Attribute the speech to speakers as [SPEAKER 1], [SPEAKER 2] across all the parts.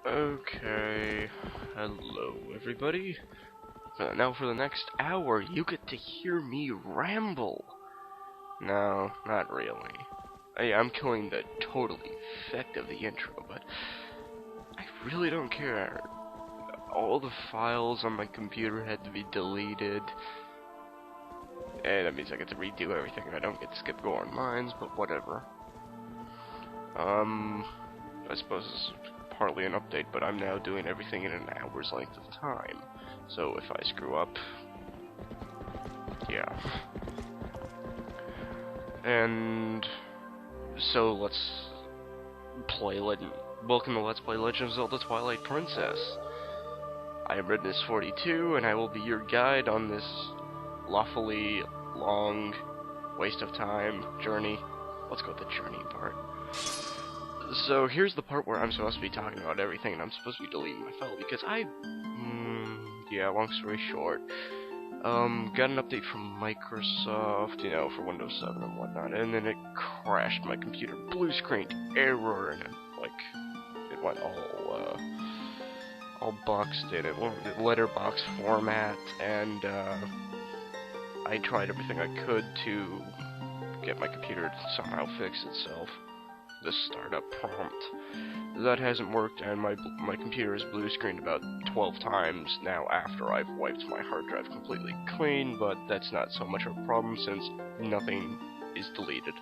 [SPEAKER 1] Okay, hello everybody. Now for the next hour, you get to hear me ramble. No, not really. I'm killing the total effect of the intro, but I really don't care. All the files on my computer had to be deleted, and that means I get to redo everything and I don't get to skip go online, but whatever. I suppose it's partly an update, but I'm now doing everything in an hour's length of time. So if I screw up, yeah. And so let's play welcome to Let's Play Legend of Zelda Twilight Princess. I am Redness42, and I will be your guide on this lawfully long waste of time journey. Let's go with the journey part. So here's the part where I'm supposed to be talking about everything, and I'm supposed to be deleting my file because yeah, long story short, got an update from Microsoft, you know, for Windows 7 and whatnot, and then it crashed my computer, blue screen error, and it went all boxed in, it went letterbox format, and I tried everything I could to get my computer to somehow fix itself. The startup prompt. That hasn't worked, and my computer is blue screened about 12 times now after I've wiped my hard drive completely clean, but that's not so much of a problem since nothing is deleted.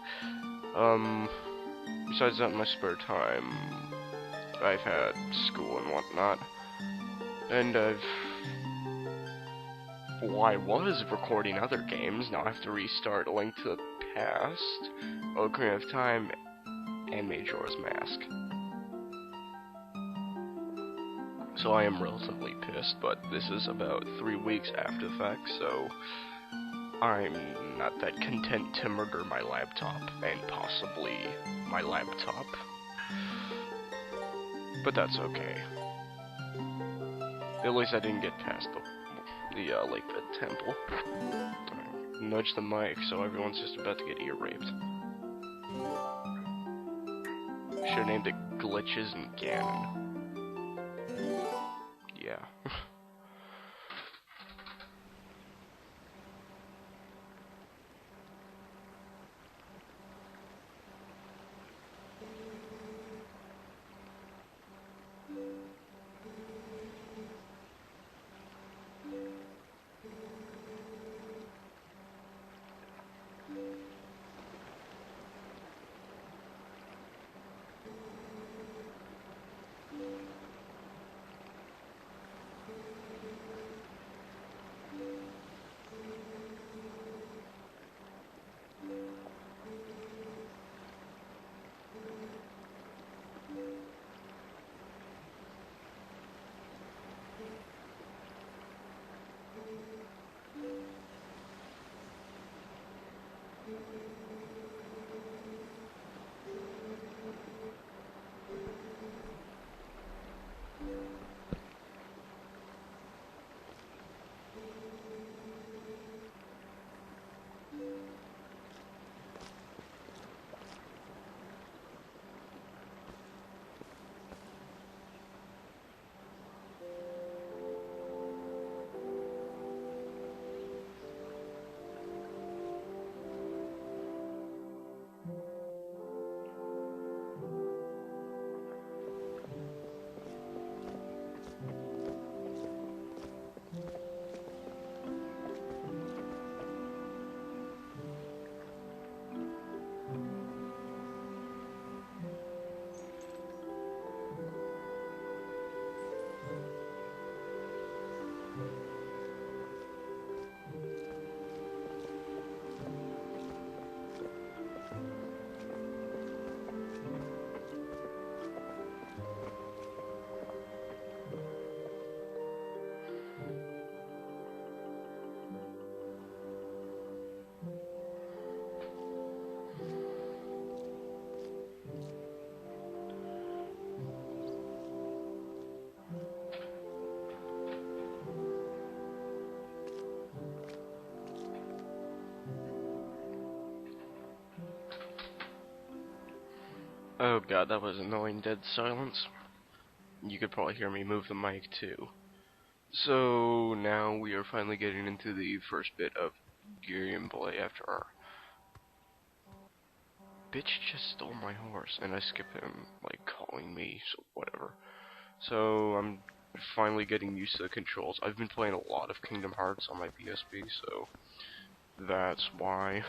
[SPEAKER 1] Besides that, in my spare time, I've had school and whatnot, and I was recording other games. Now I have to restart A Link to the Past, Ocarina of Time, and Majora's Mask. So I am relatively pissed, but this is about 3 weeks after the fact, so I'm not that content to murder my laptop, and possibly my laptop. But that's okay. At least I didn't get past the Lake Pit Temple. Nudge the mic so everyone's just about to get ear raped. Should've named it Glitches and Ganon. Yeah. Oh god, that was annoying dead silence. you could probably hear me move the mic too. So now we are finally getting into the first bit of gameplay after our bitch just stole my horse, and I skipped him, like, calling me, so whatever. So I'm finally getting used to the controls. I've been playing a lot of Kingdom Hearts on my PSP, so that's why.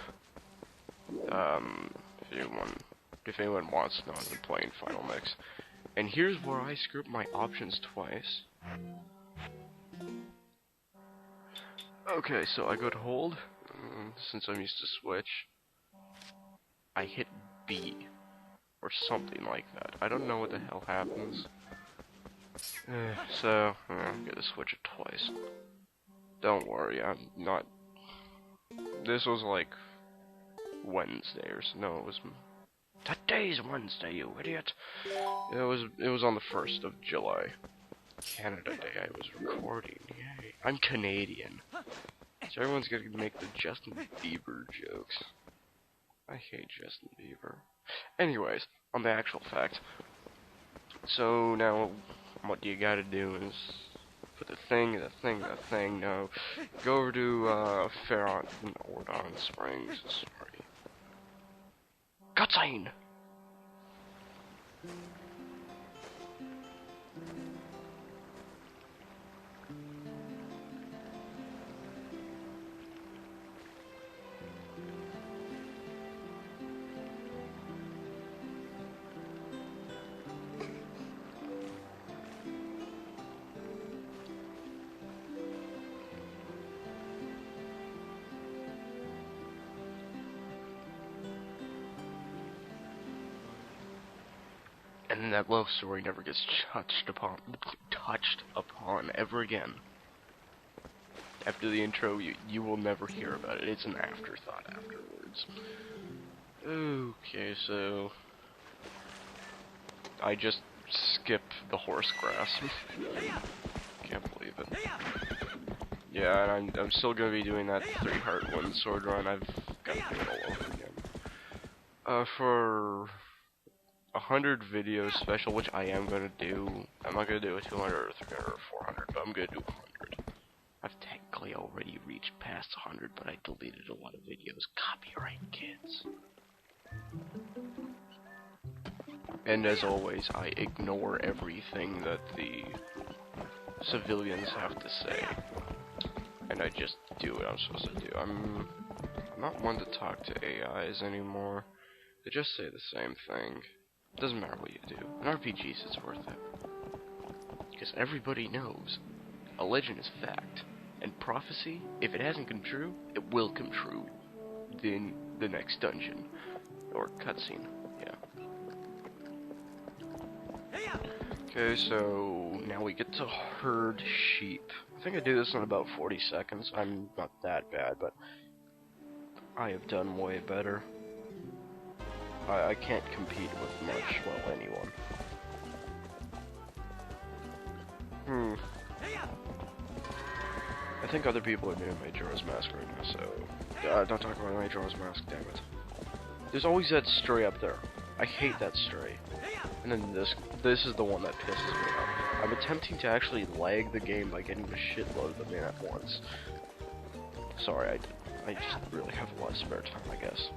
[SPEAKER 1] If anyone wants to know, I've been playing Final Mix. And here's where I screwed my options twice. Okay, so I go to hold, since I'm used to switch. I hit B, or something like that. I don't know what the hell happens. So, I'm gonna switch it twice. Don't worry, I'm not... This was like Wednesday or so. No, it was... Today's Wednesday, you idiot! It was on the 1st of July. Canada Day I was recording. Yay. I'm Canadian. So everyone's gonna make the Justin Bieber jokes. I hate Justin Bieber. Anyways, on the actual fact. So now, what you gotta do is put the thing, no. Go over to, Ordon Springs, sorry. Cutscene! And then that love story never gets touched upon ever again. After the intro, you will never hear about it. It's an afterthought afterwards. Okay, so I just skip the horse grass. Can't believe it. Yeah, and I'm still gonna be doing that 3-heart 1 sword run. I've got to do it all over again. For 100 video special, which I am gonna do. I'm not gonna do a 200 or 300 or 400, but I'm gonna do 100. I've technically already reached past 100, but I deleted a lot of videos. Copyright, kids. And as always, I ignore everything that the civilians have to say. And I just do what I'm supposed to do. I'm not one to talk to AIs anymore. They just say the same thing. Doesn't matter what you do. In RPGs, it's worth it. Because everybody knows a legend is fact. And prophecy, if it hasn't come true, it will come true in the next dungeon. Or cutscene, yeah. Okay, so now we get to herd sheep. I think I do this in about 40 seconds. I'm not that bad, but I have done way better. I can't compete with much, well, anyone. I think other people are doing Majora's Mask right now, so... don't talk about Majora's Mask, damn it. There's always that stray up there. I hate that stray. And then this is the one that pisses me off. I'm attempting to actually lag the game by getting a shitload of them in at once. Sorry, I just really have a lot of spare time, I guess.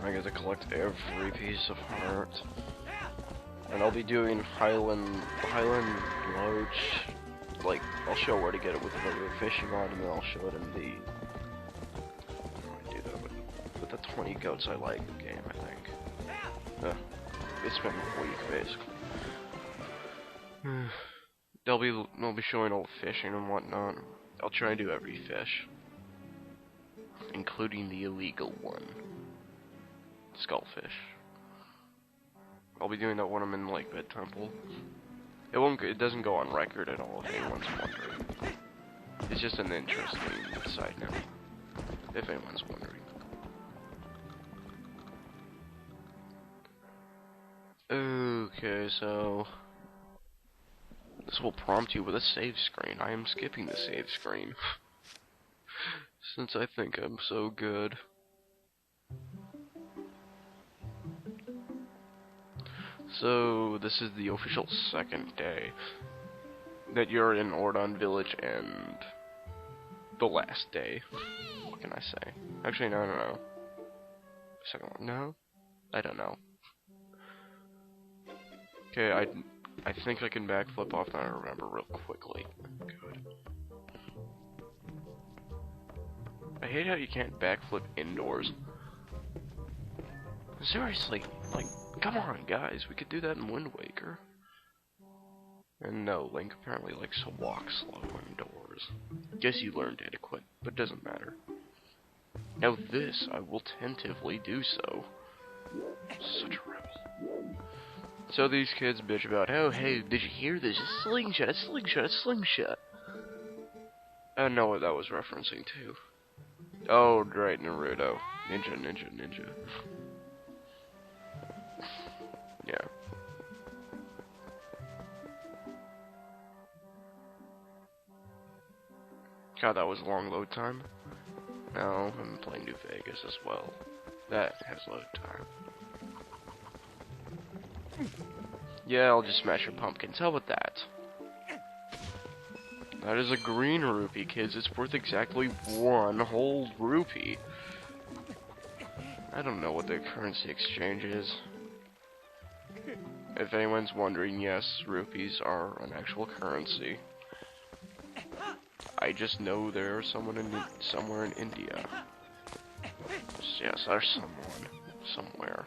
[SPEAKER 1] I get to collect every piece of heart. And I'll be doing Highland Lodge. Like, I'll show where to get it with the regular fishing rod, and then I'll show it in the... I do that with the 20 goats I like game, I think. It's been a week, basically. They'll be showing all the fishing and whatnot. I'll try and do every fish. Including the illegal one. Skullfish. I'll be doing that when I'm in Lake Bed Temple. It doesn't go on record at all, if anyone's wondering. It's just an interesting side note, if anyone's wondering. Okay, so... This will prompt you with a save screen. I am skipping the save screen. Since I think I'm so good. So, this is the official second day that you're in Ordon Village, and the last day. What can I say? Actually, no. Second one, no? I don't know. Okay, I think I can backflip off that, I remember real quickly. Good. I hate how you can't backflip indoors. Seriously, like, come on, guys, we could do that in Wind Waker. And no, Link apparently likes to walk slow indoors. Guess you learned etiquette, but doesn't matter. Now this, I will tentatively do so. Such a rebel. So these kids bitch about, oh hey, did you hear this? A slingshot, a slingshot, a slingshot. I don't know what that was referencing to. Oh, right, Naruto. Ninja. Yeah. God, that was a long load time. No, I'm playing New Vegas as well. That has load time. Yeah, I'll just smash your pumpkins. How about that? That is a green rupee, kids. It's worth exactly 1 whole rupee. I don't know what the currency exchange is. If anyone's wondering, yes, rupees are an actual currency. I just know there's someone somewhere in India. Yes, there's someone somewhere.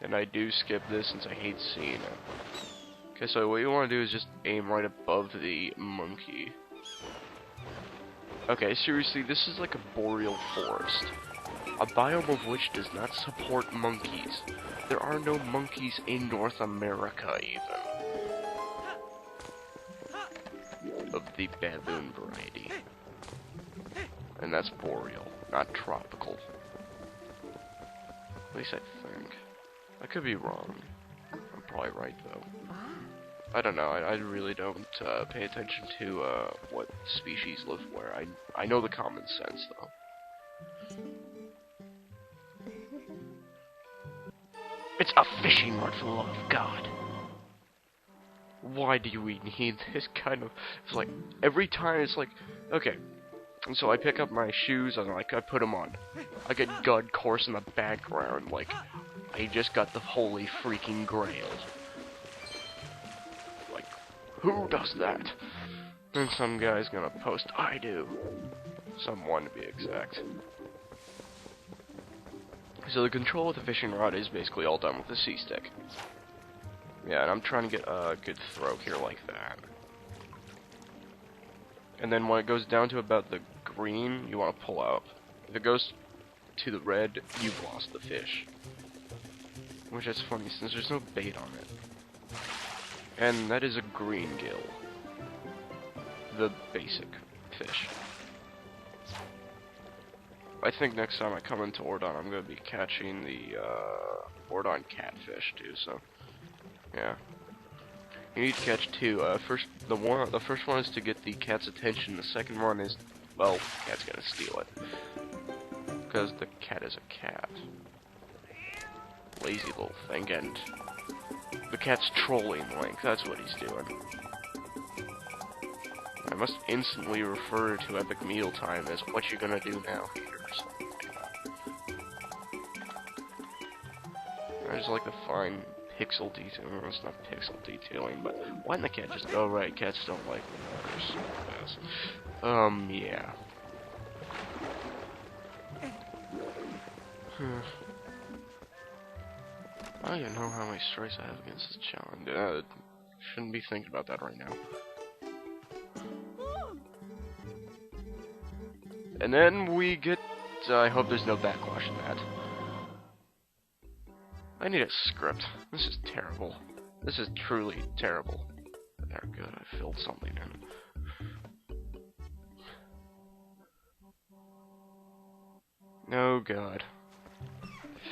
[SPEAKER 1] And I do skip this since I hate seeing it. Okay, so what you want to do is just aim right above the monkey. Okay, seriously, this is like a boreal forest. A biome of which does not support monkeys. There are no monkeys in North America, even. Of the baboon variety. And that's boreal, not tropical. At least I think. I could be wrong. I'm probably right, though. I don't know, I really don't pay attention to what species live where. I know the common sense, though. It's a fishing rod, for the love of God. Why do we need this kind of... It's like, every time it's like, okay. And so I pick up my shoes and like, I put them on. I get God course in the background, like, I just got the holy freaking grail. Like, who does that? And some guy's gonna post, I do. Someone to be exact. So the control with the fishing rod is basically all done with the C-stick. Yeah, and I'm trying to get a good throw here like that. And then when it goes down to about the green, you want to pull out. If it goes to the red, you've lost the fish. Which is funny, since there's no bait on it. And that is a green gill. The basic fish. I think next time I come into Ordon, I'm going to be catching the Ordon catfish too, so... Yeah. You need to catch 2. The first one is to get the cat's attention. The second one is, well, the cat's gonna steal it. Because the cat is a cat. Lazy little thing, and the cat's trolling Link. That's what he's doing. I must instantly refer to Epic Meal Time as what you gonna do now here. I just like the fine pixel detail. It's not pixel detailing, but why didn't the cat just go right? Cats don't like mirrors. Yes. Yeah. I don't even know how many strikes I have against this challenge. Shouldn't be thinking about that right now. And then we get... I hope there's no backlash in that. I need a script. This is terrible. This is truly terrible. There, good, I filled something in. Oh god.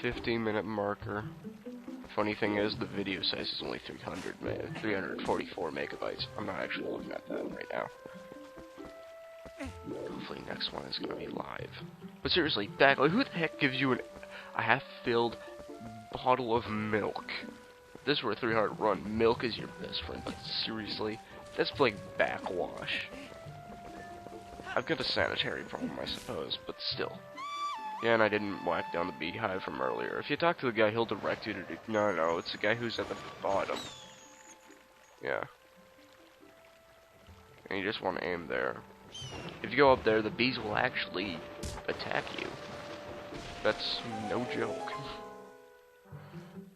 [SPEAKER 1] 15-minute marker. Funny thing is, the video size is only 344 megabytes. I'm not actually looking at that right now. Hopefully next one is gonna be live. But seriously, who the heck gives you a half-filled bottle of milk. This were a 3-heart run. Milk is your best friend, but seriously, that's like backwash. I've got a sanitary problem, I suppose, but still. Yeah, and I didn't whack down the beehive from earlier. If you talk to the guy, he'll direct you to do... No, it's the guy who's at the bottom. Yeah. And you just want to aim there. If you go up there, the bees will actually attack you. That's no joke.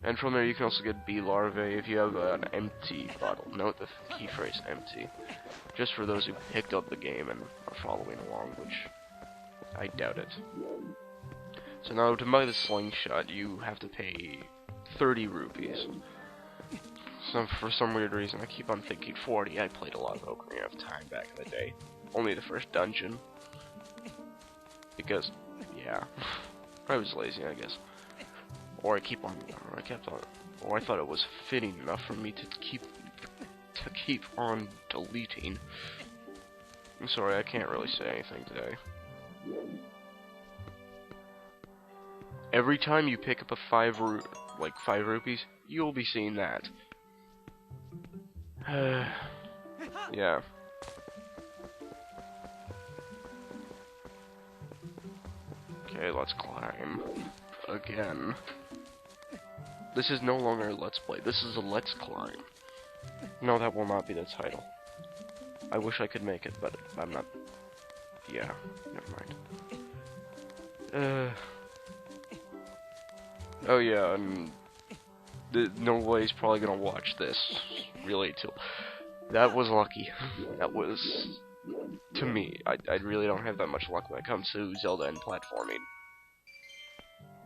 [SPEAKER 1] And from there, you can also get bee larvae if you have an empty bottle. Note the key phrase, empty. Just for those who picked up the game and are following along, which I doubt it. So now, to buy the slingshot, you have to pay 30 rupees. So for some weird reason, I keep on thinking 40. I played a lot of Ocarina of Time back in the day. Only the first dungeon. Because, yeah. I was lazy, I guess. Or I thought it was fitting enough for me to keep on deleting. I'm sorry, I can't really say anything today. Every time you pick up a 5 rupees, you'll be seeing that. Yeah. Okay, let's climb. Again. This is no longer a Let's Play, this is a Let's Climb. No, that will not be the title. I wish I could make it, but I'm not... Yeah, never mind. Oh yeah, and... nobody's probably gonna watch this, really, till... That was lucky. That was... To me, I really don't have that much luck when it comes to Zelda and platforming.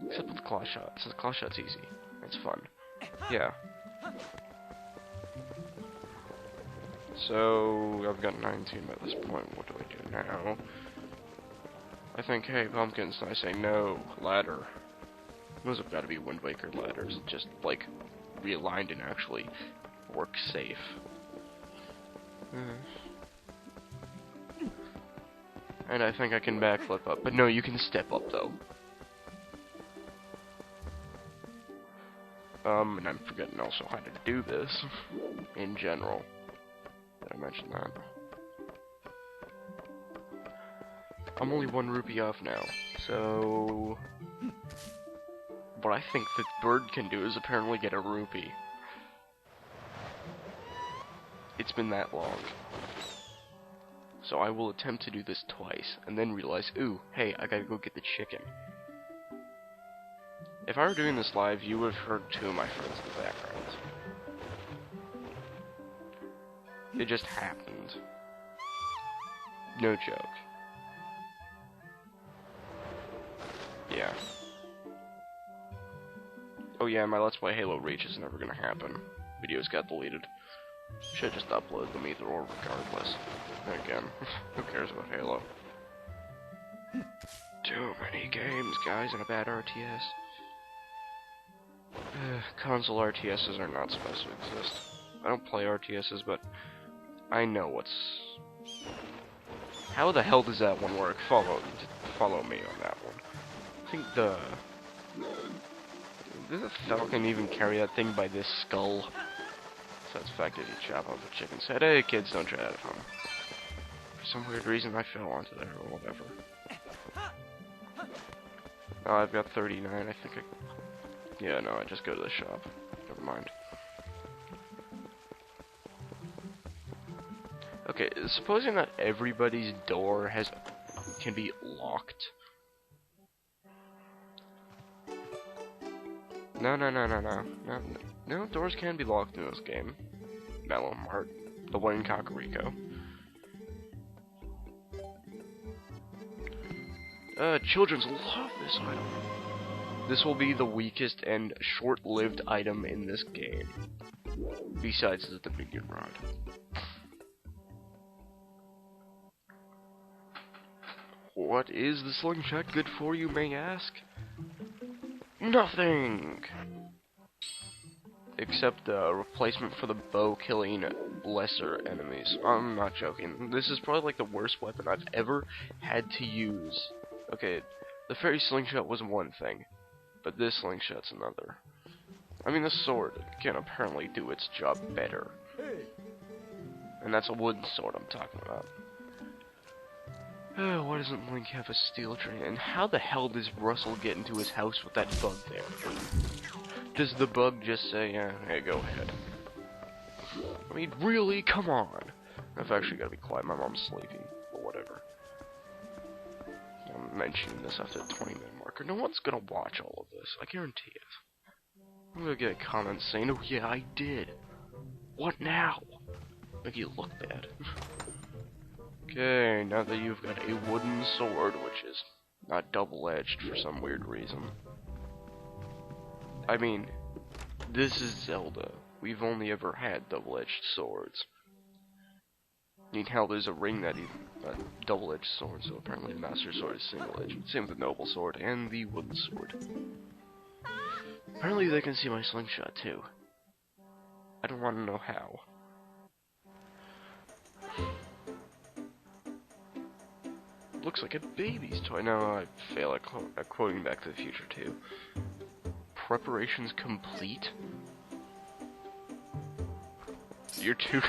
[SPEAKER 1] Except with the claw shot, since claw shot's easy. It's fun. Yeah. So, I've got 19 by this point. What do I do now? I think, hey, pumpkins, and I say no. Ladder. Those have got to be Wind Waker ladders. Just, like, realigned and actually work safe. And I think I can backflip up. But no, you can step up, though. And I'm forgetting also how to do this, in general. Did I mention that? I'm only 1 rupee off now, so... What I think the bird can do is apparently get a rupee. It's been that long. So I will attempt to do this twice, and then realize, ooh, hey, I gotta go get the chicken. If I were doing this live, you would have heard 2 of my friends in the background. It just happened. No joke. Yeah. Oh yeah, my Let's Play Halo Reach is never gonna happen. Videos got deleted. Should just upload them either or regardless. And again, who cares about Halo? Too many games, guys, and a bad RTS. Console RTSs are not supposed to exist. I don't play RTSs, but I know what's... How the hell does that one work? Follow me on that one. I think does a falcon even carry that thing by this skull? So that's the fact that you chop off a chicken's head. Hey kids, don't try that at home. For some weird reason I fell onto there or whatever. Oh, I've got 39, I think I... Yeah, no, I just go to the shop. Never mind. Okay, supposing that everybody's door can be locked. No, doors can be locked in this game. Mellow Mart, the one in Kakariko. Children's love this item. This will be the weakest and short-lived item in this game. Besides the Dominion Rod. What is the slingshot good for, you may ask? Nothing! Except a replacement for the bow killing lesser enemies. I'm not joking. This is probably like the worst weapon I've ever had to use. Okay, the fairy slingshot was one thing, but this slingshot's another. I mean, the sword can apparently do its job better. And that's a wooden sword I'm talking about. Oh, why doesn't Link have a steel train? And how the hell does Russell get into his house with that bug there? Does the bug just say, hey, go ahead? I mean, really? Come on. I've actually got to be quiet. My mom's sleeping. Or whatever. I'm mentioning this after the 20-minute marker. No one's gonna watch all of this. I guarantee it. I'm gonna get a comment saying, oh yeah, I did. What now? Make you look bad. Okay, now that you've got a wooden sword, which is not double-edged for some weird reason. I mean, this is Zelda. We've only ever had double-edged swords. I mean, hell, there's a ring that even a double-edged sword, so apparently the Master Sword is single-edged. Same with the Noble Sword and the Wooden Sword. Apparently they can see my slingshot, too. I don't want to know how. Looks like a baby's toy. No, I fail at quoting Back to the Future, too. Preparations complete? You're too...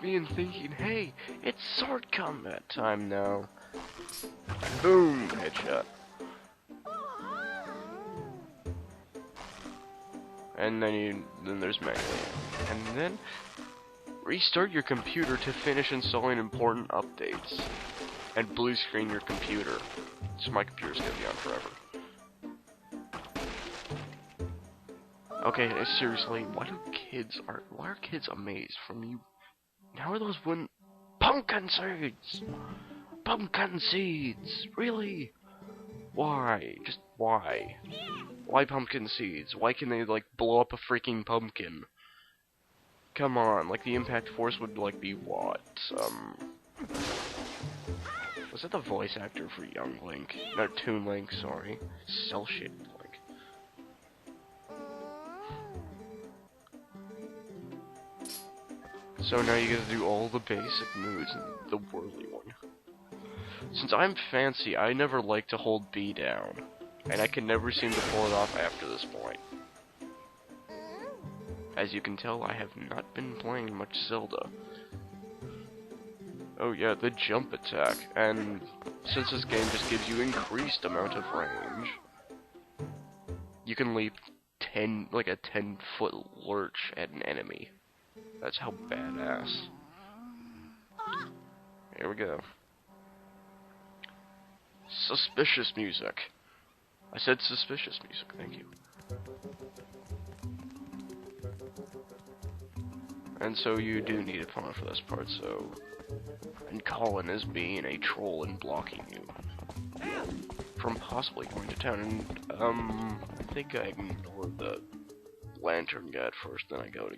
[SPEAKER 1] being thinking, hey, it's sword combat time now. Boom! Headshot. And then there's melee. And then restart your computer to finish installing important updates. And blue screen your computer. So my computer's gonna be on forever. Okay, seriously, why are kids amazed from you? How are those wooden pumpkin seeds? Pumpkin seeds, really? Why? Just why? Why pumpkin seeds? Why can they like blow up a freaking pumpkin? Come on, like the impact force would like be what? Was that the voice actor for Young Link? No, Toon Link, sorry. Cell shaded Link. So now you gotta do all the basic moves and the whirly one. Since I'm fancy, I never like to hold B down. And I can never seem to pull it off after this point. As you can tell, I have not been playing much Zelda. Oh yeah, the jump attack. And since this game just gives you increased amount of range, you can leap like a 10-foot lurch at an enemy. That's how badass. Here we go. Suspicious music. I said suspicious music, thank you. And so you do need a pawn for this part, so... And Colin is being a troll and blocking you. From possibly going to town, and, I think I ignored the lantern guy at first, then I go to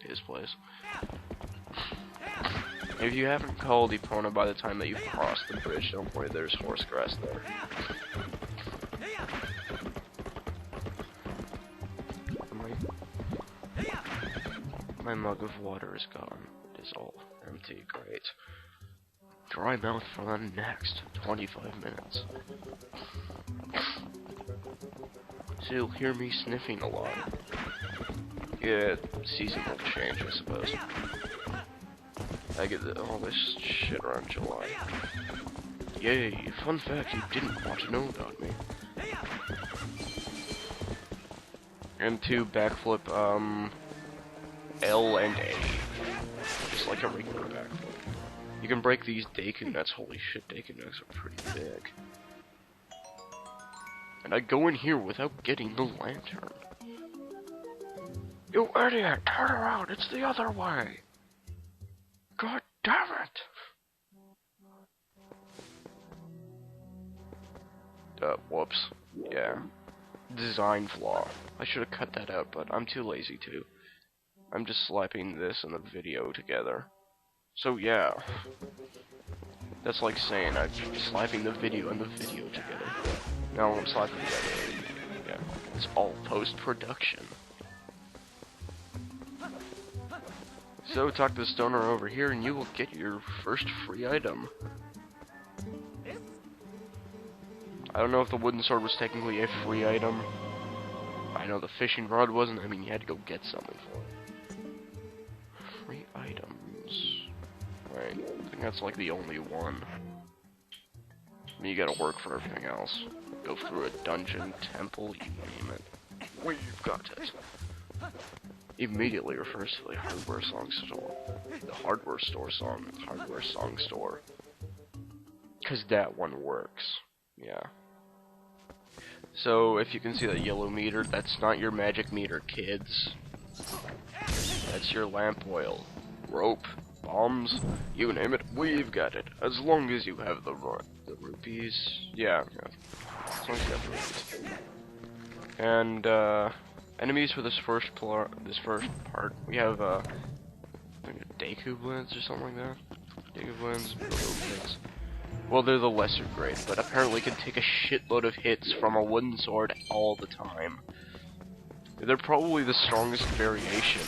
[SPEAKER 1] his place. If you haven't called Epona by the time that you've crossed the bridge, don't worry, there's horse grass there. My mug of water is gone. It is all empty. Great. Dry mouth for the next 25 minutes. So you'll hear me sniffing a lot. Yeah, seasonal change, I suppose. I get all this shit around July. Yay, fun fact you didn't want to know about me. And to backflip, L and A. Just like a regular backflip. You can break these Deku nuts. Holy shit, Deku nuts are pretty big. And I go in here without getting the lantern. You idiot! Turn around! It's the other way! God damn it! Whoops. Yeah. Design flaw. I should have cut that out, but I'm too lazy to. I'm just slapping this and the video together. So yeah. That's like saying I'm slapping the video and the video together. No, I'm slapping together. Yeah. It's all post-production. So talk to the stoner over here and you will get your first free item. I don't know if the wooden sword was technically a free item. I know the fishing rod wasn't. I mean, you had to go get something for it. Free items. Right. I think that's like the only one. I mean, you gotta work for everything else. Go through a dungeon, temple, you name it. We've got it. Immediately refers to the hardware song store. The hardware store song. Hardware song store. Cause that one works. Yeah. So, if you can see that yellow meter, that's not your magic meter, kids. That's your lamp oil. Rope. Bombs. You name it, we've got it. As long as you have the rupees. Yeah. As long as you have the rupees. And, enemies for this first part, we have, I think Deku Blends or something like that. Deku Blends, well, they're the lesser grade, but apparently can take a shitload of hits from a wooden sword all the time. They're probably the strongest variation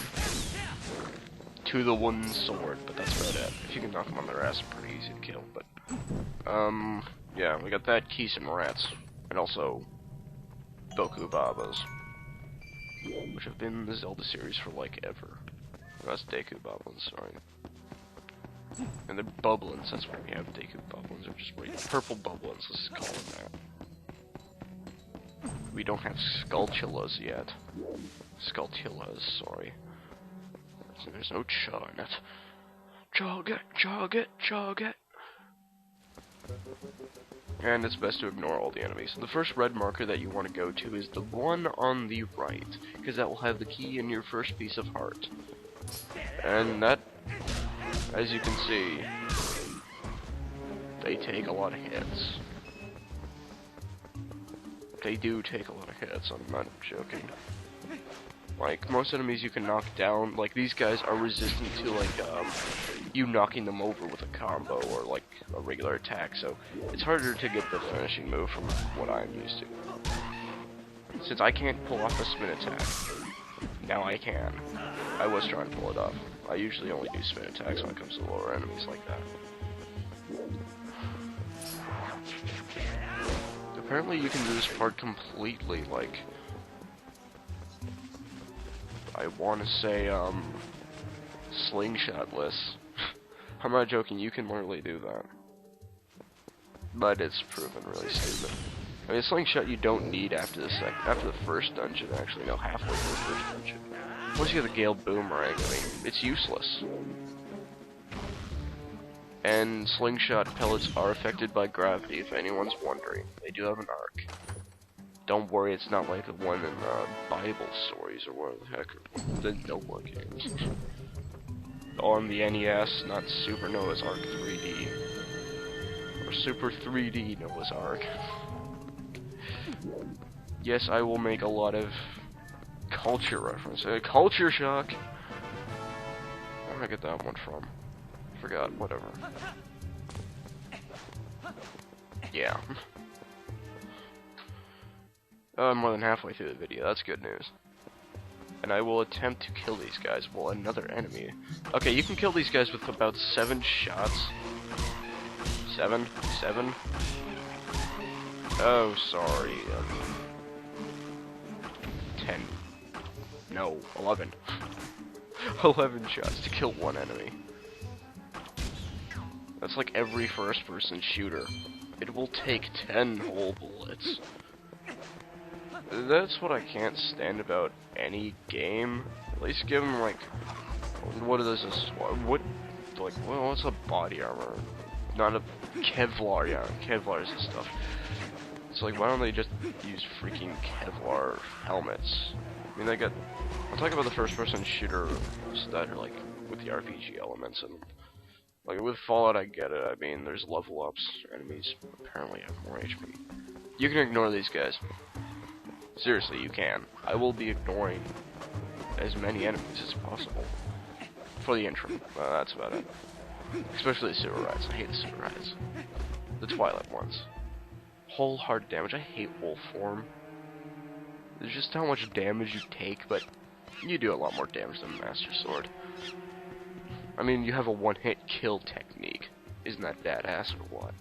[SPEAKER 1] to the wooden sword, but that's about it. If you can knock them on their ass, pretty easy to kill, but, yeah, we got that, keys and rats, and also Boku Babas, which have been in the Zelda series for like ever. That's Deku Boblins, sorry. And they're Bubblins, that's why we have Deku Bubblins, or just wait, purple Bubblins, let's call them that. We don't have Skulltulas yet. Skulltulas, sorry. There's no cha in it. Jog it, jog it, jog it. And it's best to ignore all the enemies. The first red marker that you want to go to is the one on the right, because that will have the key in your first piece of heart. And that, as you can see, they take a lot of hits. They do take a lot of hits, I'm not joking. Like, most enemies you can knock down, like, these guys are resistant to, like, you knocking them over with a combo or, like, a regular attack, so it's harder to get the finishing move from what I'm used to. Since I can't pull off a spin attack, now I can. I was trying to pull it off. I usually only do spin attacks when it comes to lower enemies like that. Apparently you can do this part completely, like, I want to say, slingshot-less. I'm not joking, you can literally do that. But it's proven really stupid. I mean, slingshot you don't need after the first dungeon, actually, no, halfway through the first dungeon. Once you get the Gale Boomerang, I mean, it's useless. And slingshot pellets are affected by gravity, if anyone's wondering. They do have an arc. Don't worry, it's not like the one in Bible stories or whatever the heck, the Noah games. On the NES, not Super Noah's Ark 3D. Or Super 3D Noah's Ark. Yes, I will make a lot of culture references. Culture shock! Where did I get that one from? Forgot, whatever. Yeah. I'm more than halfway through the video, that's good news. And I will attempt to kill these guys. Well, another enemy. Okay, you can kill these guys with about 7 shots. 7? 7? Oh, sorry. 10. No, 11. 11 shots to kill one enemy. That's like every first-person shooter. It will take 10 whole bullets. That's what I can't stand about any game. At least give them, like, what is this? What, like, well, what's a body armor? Not a Kevlar, yeah, Kevlar is the stuff. It's like, why don't they just use freaking Kevlar helmets? I mean, they got, I'll talk about the first-person shooters that are, like, with the RPG elements, and, like, with Fallout, I get it. I mean, there's level ups, enemies apparently have more HP. You can ignore these guys. Seriously, you can. I will be ignoring as many enemies as possible for the intro. That's about it. Especially the sewer rats. I hate the sewer rats. The Twilight ones. Whole hard damage. I hate wolf form. There's just how much damage you take, but you do a lot more damage than Master Sword. I mean, you have a one-hit kill technique. Isn't that badass or what?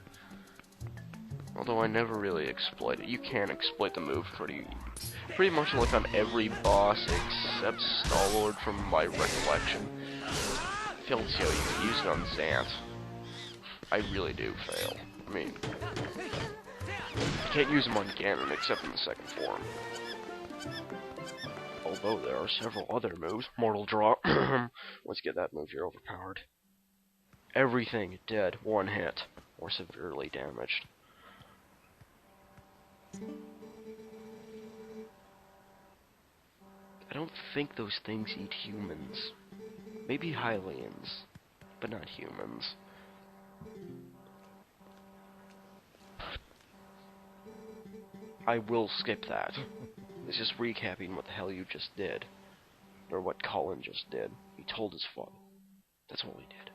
[SPEAKER 1] Although I never really exploit it. You can exploit the move pretty much like on every boss except Star-Lord from my recollection. Failed to see how you can use it on Zant. I really do fail. I mean, you can't use him on Ganon except in the second form. Although there are several other moves. Mortal Draw. Let's get that move here overpowered. Everything dead, one hit, or severely damaged. I don't think those things eat humans. Maybe Hylians, but not humans. I will skip that. It's just recapping what the hell you just did. Or what Colin just did. He told his father. That's all he did.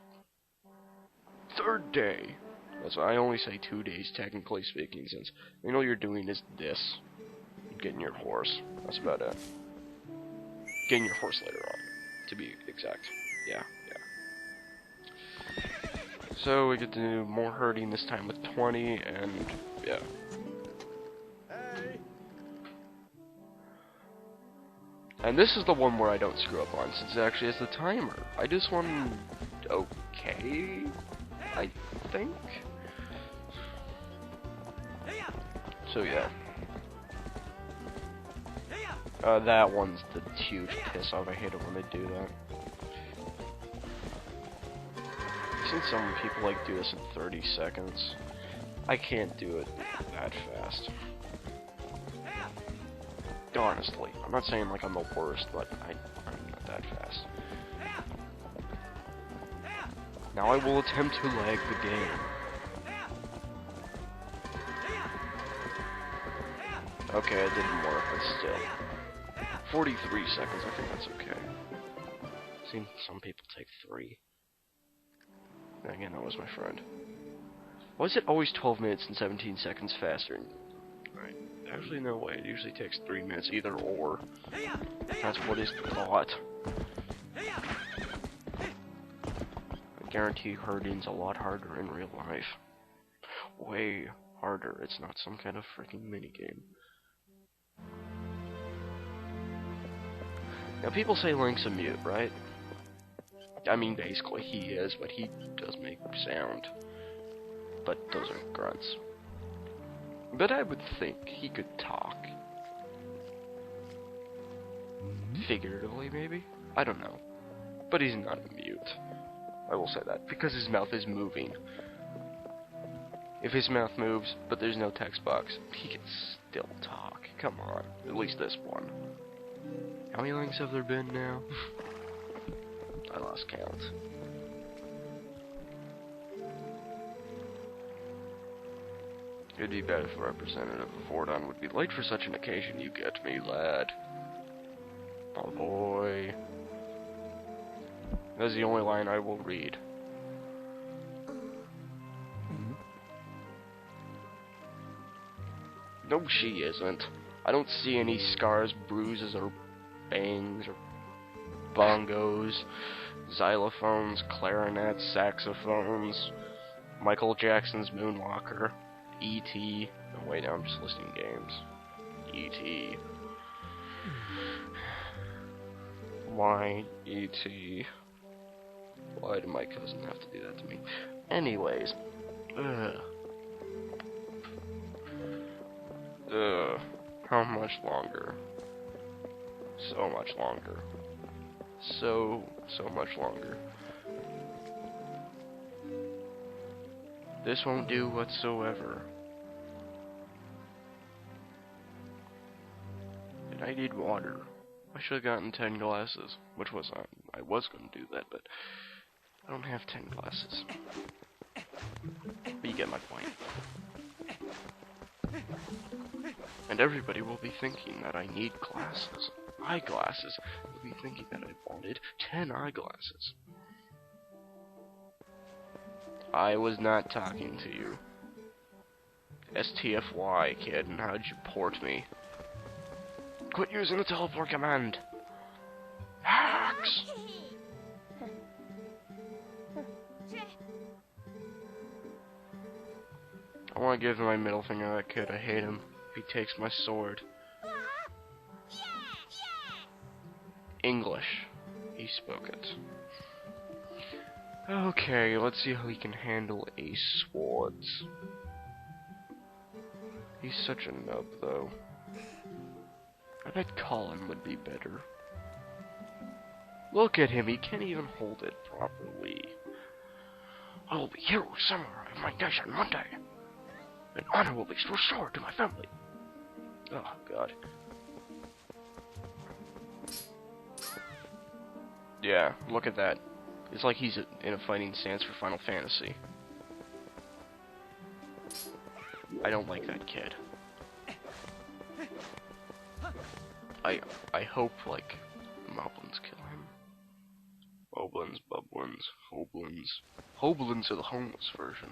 [SPEAKER 1] Third day. That's why I only say 2 days, technically speaking, since all you're doing is this. Getting your horse. That's about it. Getting your horse later on, to be exact. Yeah. So we get to do more herding this time with 20, and yeah. And this is the one where I don't screw up on, since it actually has the timer. I just won okay, I think. So yeah. That one's the huge piss off. I hate it when they do that. I've seen some people like do this in 30 seconds. I can't do it that fast. Honestly, I'm not saying like I'm the worst, but I'm not that fast. Now I will attempt to lag the game. Okay, it didn't work, but still. 43 seconds, I think that's okay. Seen some people take 3. Again, that was my friend. Why is it always 12 minutes and 17 seconds faster? Right. Actually, no way. It usually takes 3 minutes either or. That's what is thought. I guarantee herding's a lot harder in real life. Way harder. It's not some kind of freaking minigame. Now, people say Link's a mute, right? I mean, basically he is, but he does make sound. But those are grunts. But I would think he could talk. Figuratively, maybe? I don't know. But he's not a mute. I will say that, because his mouth is moving. If his mouth moves, but there's no text box, he can still talk. Come on. At least this one. How many Links have there been now? I lost count. It'd be better if a representative of Fordon would be late for such an occasion. You get me, lad. Oh boy. That's the only line I will read. No, she isn't. I don't see any scars, bruises, or bangs, or bongos, xylophones, clarinets, saxophones, Michael Jackson's Moonwalker, E.T. Oh, wait, now I'm just listing games. E.T. Why E.T.? Why did my cousin have to do that to me? Anyways. How much longer? So much longer. So much longer. This won't do whatsoever. And I need water. I should have gotten 10 glasses, which was I was going to do that, but I don't have 10 glasses. But you get my point. And everybody will be thinking that I need glasses. Eyeglasses. They'll be thinking that I wanted 10 eyeglasses. I was not talking to you. STFY, kid, and how'd you port me? Quit using the teleport command! Hacks! I want to give my middle finger to that kid. I hate him. He takes my sword. English. He spoke it. Okay, let's see how he can handle a sword. He's such a nub, though. I bet Colin would be better. Look at him, he can't even hold it properly. I will be hero samurai of my nation one day, and honor will be restored to my family. Oh, God. Yeah, look at that. It's like he's in a fighting stance for Final Fantasy. I don't like that kid. I hope, like, moblins kill him. Moblins, bublins, hoblins. Hoblins are the homeless version.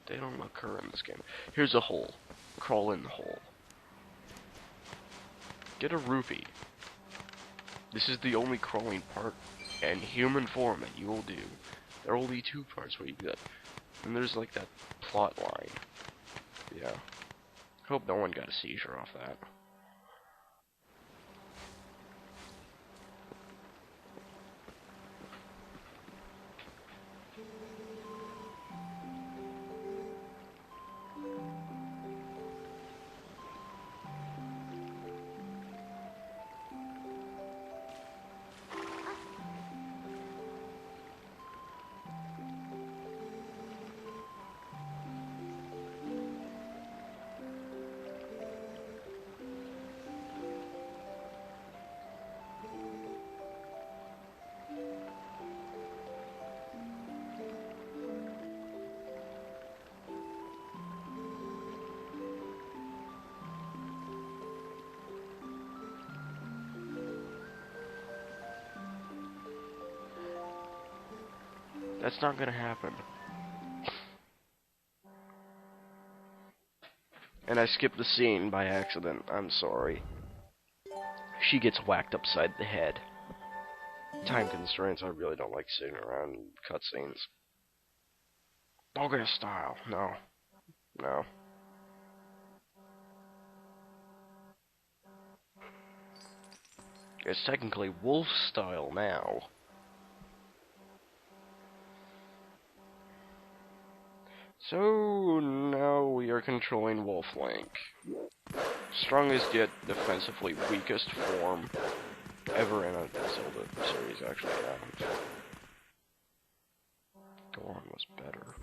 [SPEAKER 1] They don't occur in this game. Here's a hole. Crawl in the hole. Get a rupee. This is the only crawling part and human form that you will do. There will be 2 parts where you do that. And there's like that plot line. Yeah. Hope no one got a seizure off that. That's not gonna happen. And I skipped the scene by accident. I'm sorry. She gets whacked upside the head. Time constraints, I really don't like sitting around cutscenes. Dogger style. No. No. It's technically wolf style now. So now we are controlling Wolf Link. Strongest yet defensively weakest form ever in a Zelda series, actually. Yeah. Goron was better.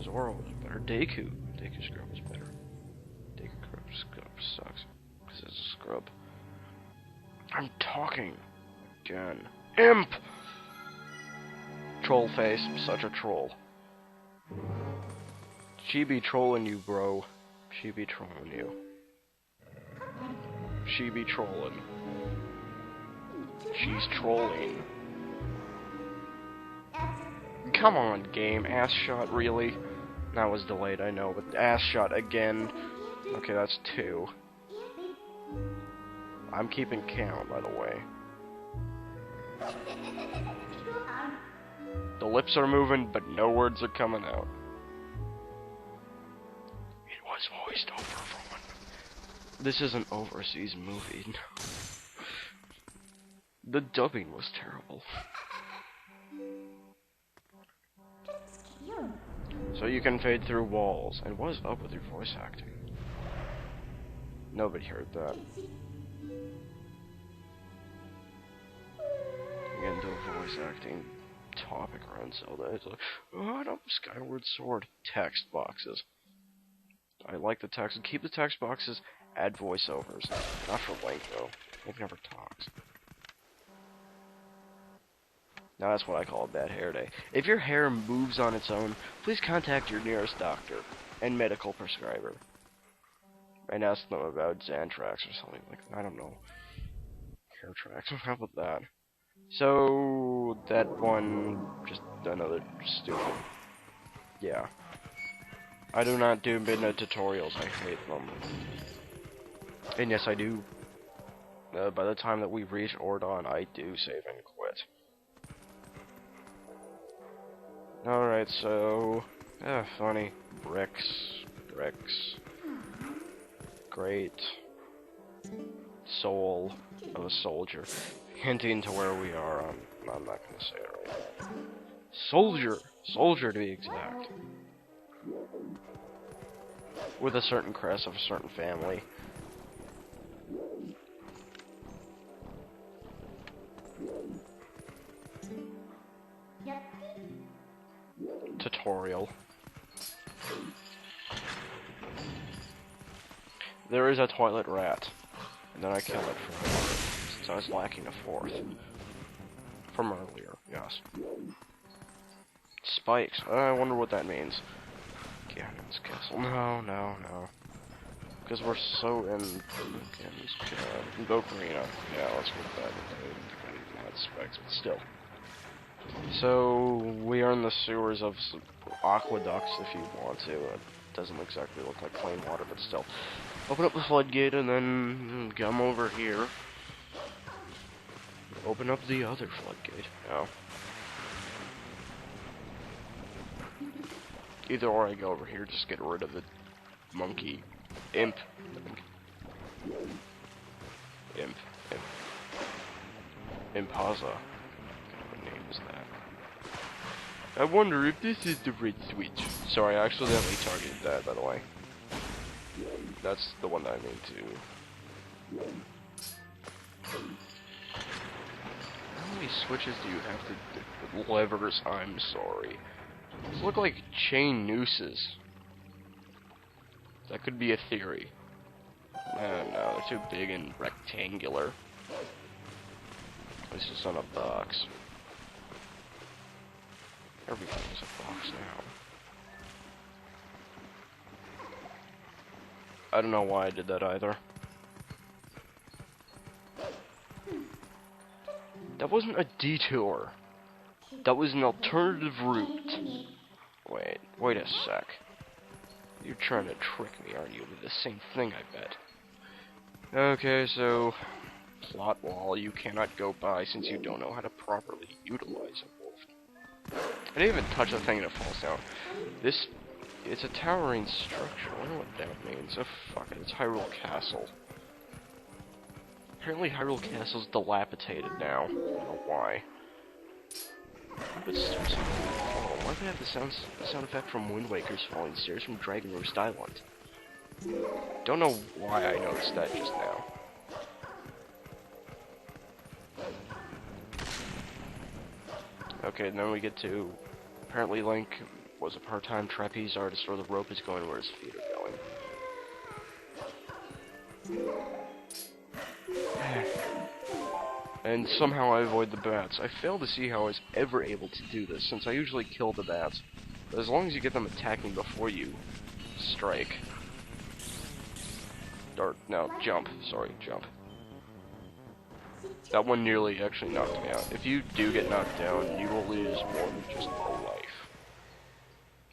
[SPEAKER 1] Zora was better. Deku's scrub was better. Deku's scrub sucks. Because it's a scrub. I'm talking again. Imp! Troll face, such a troll. She be trolling you, bro. She be trolling you. She be trolling. She's trolling. Come on, game. Ass shot, really? That was delayed, I know, but ass shot again. Okay, that's 2. I'm keeping count, by the way. The lips are moving, but no words are coming out. It was voiced over for one. This is an overseas movie. The dubbing was terrible. So you can fade through walls. And what is up with your voice acting? Nobody heard that. Again, the voice acting topic around Zelda. It's like, oh, no, Skyward Sword. Text boxes. I like the text. Keep the text boxes. Add voiceovers. Not for Link, though. Link never talks. Now that's what I call a bad hair day. If your hair moves on its own, please contact your nearest doctor and medical prescriber. And ask them about Xantrax or something like that. I don't know. Hair tracks. How about that? So, that one, just another stupid. Yeah. I do not do midnight tutorials. I hate them. And yes, I do. By the time that we reach Ordon, I do save and quit. Alright, so... funny. Bricks. Rex. Great. Soul of a soldier. Hinting to where we are. I'm not gonna say it right. Soldier! Soldier to be exact. With a certain crest of a certain family. Tutorial. There is a toilet rat. And then I kill it since I was lacking a fourth. From earlier, yes. Spikes. I wonder what that means. Ganon's castle. No. Because we're so in Ganon's Ocarina. Yeah, let's go with that. Not spikes, but still. So, we are in the sewers of aqueducts if you want to. It doesn't exactly look like plain water, but still. Open up the floodgate and then come over here. Open up the other floodgate. Oh. Either or I go over here, just get rid of the monkey. Imp. Impaza. What kind of a name is that? I wonder if this is the red switch. Sorry, I accidentally targeted that, by the way. That's the one that I mean to. How many switches do you have to... levers, I'm sorry. These look like chain nooses. That could be a theory. No, they're too big and rectangular. This is on a box. Everything's a box now. I don't know why I did that either. That wasn't a detour. That was an alternative route. Wait a sec. You're trying to trick me, aren't you? With the same thing, I bet. Okay, so... plot wall you cannot go by since you don't know how to properly utilize a wolf. I didn't even touch the thing and it falls down. It's a towering structure. I wonder what that means. Oh, fuck it. It's Hyrule Castle. Apparently Hyrule Castle's dilapidated now. I don't know why. But stairs fall. Why do they have the sound effect from Wind Waker's falling stairs from Dragon Roast Island? Don't know why I noticed that just now. Okay, and then we get to... apparently Link was a part-time trapeze artist where the rope is going where his feet are going. And somehow I avoid the bats. I fail to see how I was ever able to do this, since I usually kill the bats. But as long as you get them attacking before you strike. Or, no, jump. Sorry, jump. That one nearly actually knocked me out. If you do get knocked down, you will lose more than just a life.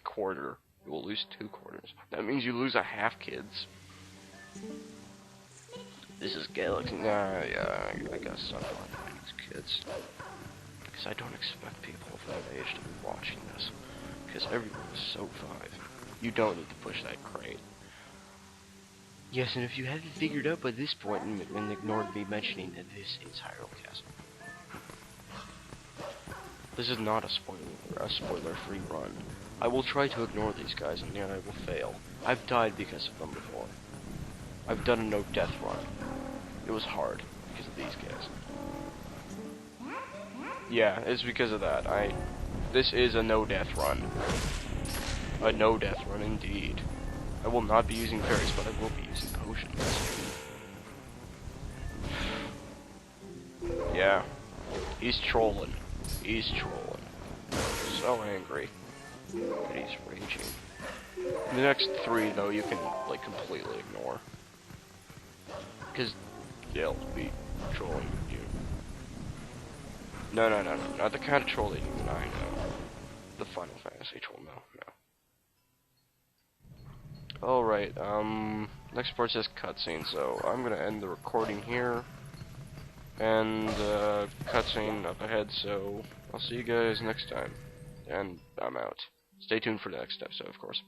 [SPEAKER 1] Quarter. You will lose 2 quarters. That means you lose a half, kids. This is Galaxy. Yeah, I guess so. These kids. Because I don't expect people of that age to be watching this. Because everyone is so 5. You don't need to push that crate. Yes, and if you haven't figured out by this point and ignored me mentioning that this is Hyrule Castle. This is not a spoiler-free run. I will try to ignore these guys, and yet I will fail. I've died because of them before. I've done a no-death run. It was hard, because of these guys. Yeah, it's because of that. This is a no-death run. A no-death run, indeed. I will not be using fairies, but I will be using potions. Yeah. He's trolling. He's trolling. So angry. But he's raging. The next 3, though, you can, like, completely ignore. Because they'll be trolling you. No. Not the kind of troll that you and I know. The Final Fantasy troll, no. Alright, next part says cutscene, so I'm gonna end the recording here. And, cutscene up ahead, so I'll see you guys next time. And I'm out. Stay tuned for the next episode, of course.